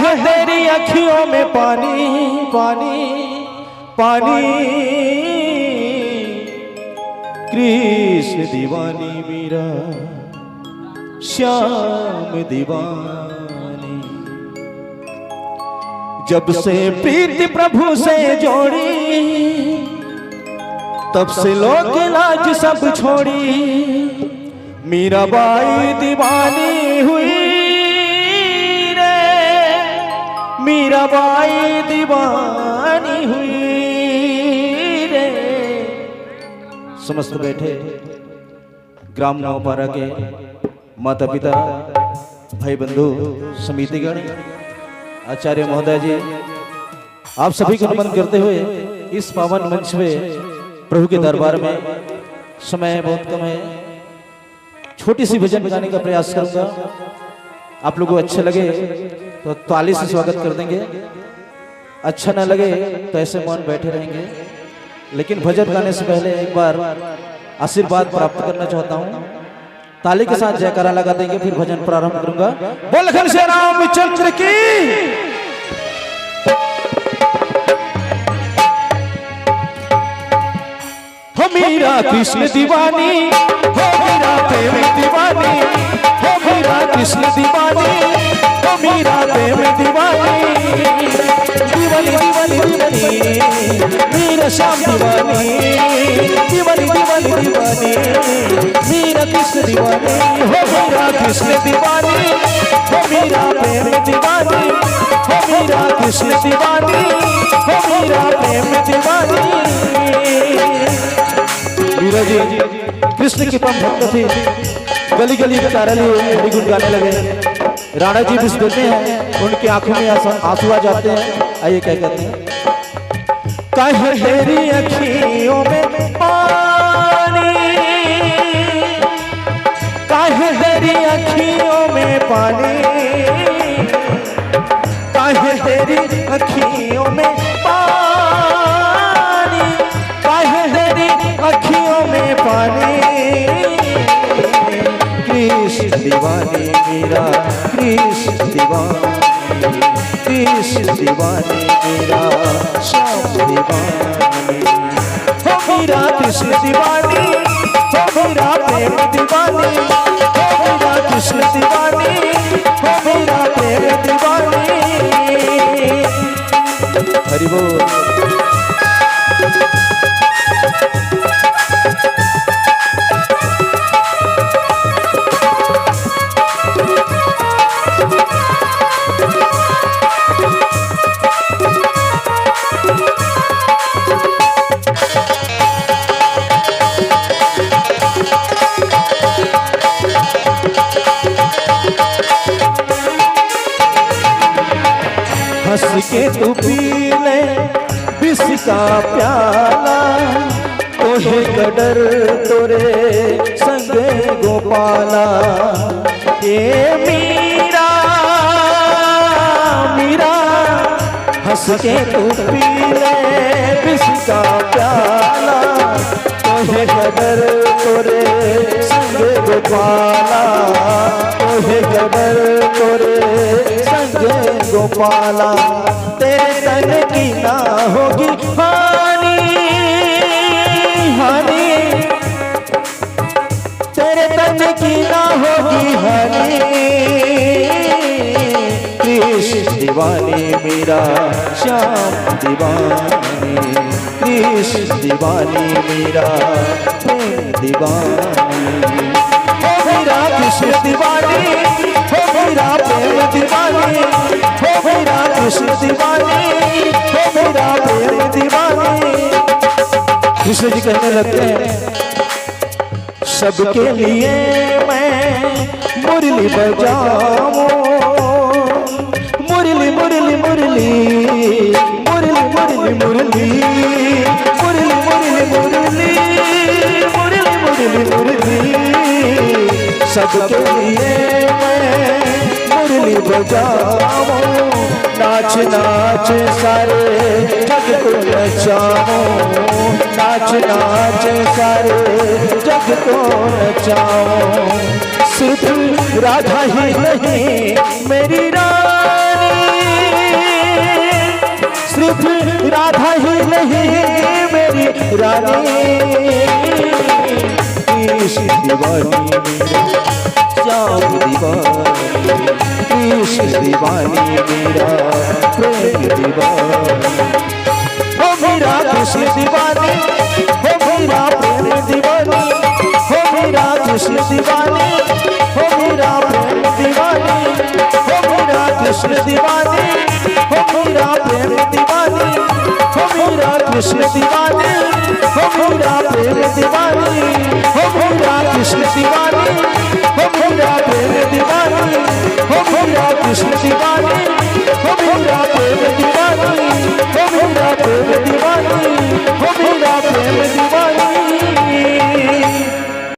काहे तेरी अखियों में पानी पानी पानी, कृष्ण दीवानी मीरा श्याम दीवानी। जब से प्रीति प्रभु से जोड़ी तब से लोक लाज सब छोड़ी, मीराबाई दीवानी हुई रे, मीराबाई दीवानी हुई रे। समस्त बैठे ग्राम नवपारा के माता पिता भाई बंधु समितिगण आचार्य महोदय जी, आप सभी को नमन करते हुए इस पावन मंच में प्रभु के दरबार में समय बहुत कम है, छोटी सी भजन बजाने का प्रयास करूंगा। आप लोगों को अच्छे लगे तो ताली से स्वागत कर देंगे, अच्छा न लगे तो ऐसे मौन बैठे रहेंगे। लेकिन भजन गाने से पहले एक बार आशीर्वाद प्राप्त करना चाहता हूं। ताली के साथ जयकारा लगा देंगे, फिर भजन प्रारंभ करूंगा। बोल घनश्याम रामचंद्र की। हो मीरा कृष्ण दीवानी, हो मीरा प्रेम दीवानी, हो मीरा कृष्ण दीवानी, हो मीरा प्रेम दीवानी, दीवानी दीवानी दीवानी, मीरा श्याम दीवानी, दीवानी दीवानी दीवानी, मीरा कृष्ण दीवानी, हो मीरा कृष्ण दीवानी, हो मीरा प्रेम दीवानी, हो मीरा कृष्ण दीवानी, हो मीरा प्रेम दीवानी। मीरा जी कृष्ण की परम भक्त थी, गली गली में गुण गाने लगे। राणा जी भी देते हैं, उनकी आंखों में आंसू आ जाते हैं। आइए क्या कहते हैं। काहे तेरी अखियों में पानी, काहे तेरी अखियों में पानी, काहे तेरी अखियों में पानी, काहे तेरी अखियों में पानी, कृष्ण दीवानी मीरा कृष्ण दीवानी, कृष्ण दीवानी मीरा श्याम दीवानी। हो मीरा कृष्ण दीवानी, हो मीरा प्रेम दीवानी, हो मीरा कृष्ण दीवानी, हो मीरा प्रेम दीवानी। हरि बोल। हंस के तू पी ले विष का प्याला, तोहे गडर तोरे संगे गोपाला। ये मीरा मीरा हंस के तू पी ले विष का प्याला, तोहे गडर तोरे संगे गोपाला, तोहे गडर तोरे संगे गोपाला। तेरे तन की ना होगी हानि हानि, तेरे तन की ना होगी हानि, कृष्ण दीवानी मीरा श्याम दीवानी, कृष्ण दीवानी मीरा प्रेम दीवानी। हो मीरा कृष्ण दीवानी, हो मीरा प्रेम दीवानी, हो मीरा कृष्ण दीवानी, हो मीरा प्रेम दीवानी। कृष्ण जी कहने लगते हैं, सबके लिए मैं मुरली बजाऊं, मुरली मुरली मुरली मुरली मुरली मुरली मुरली मुरली मुरली मुरली मुरली मुरली। सबके लिए मैं मुरली बजाऊं, नाच नाच सारे जग को नचाऊं, नाच नाच सारे जग को नचाऊं। सिर्फ राधा ही नहीं मेरी रानी, रानी कृष्ण दीवानी मेरा श्याम दीवानी कृष्ण दीवानी मेरा प्रेम दीवानी हो मेरा कृष्ण दीवानी हो मेरा प्रेम दीवानी हो मेरा कृष्ण दीवानी हो मेरा प्रेम दीवानी हो मेरा कृष्ण दीवानी हो मेरा प्रेम दीवानी हो मेरा कृष्ण दीवानी हो मेरा प्रेम दीवानी हो मेरा कृष्ण दीवानी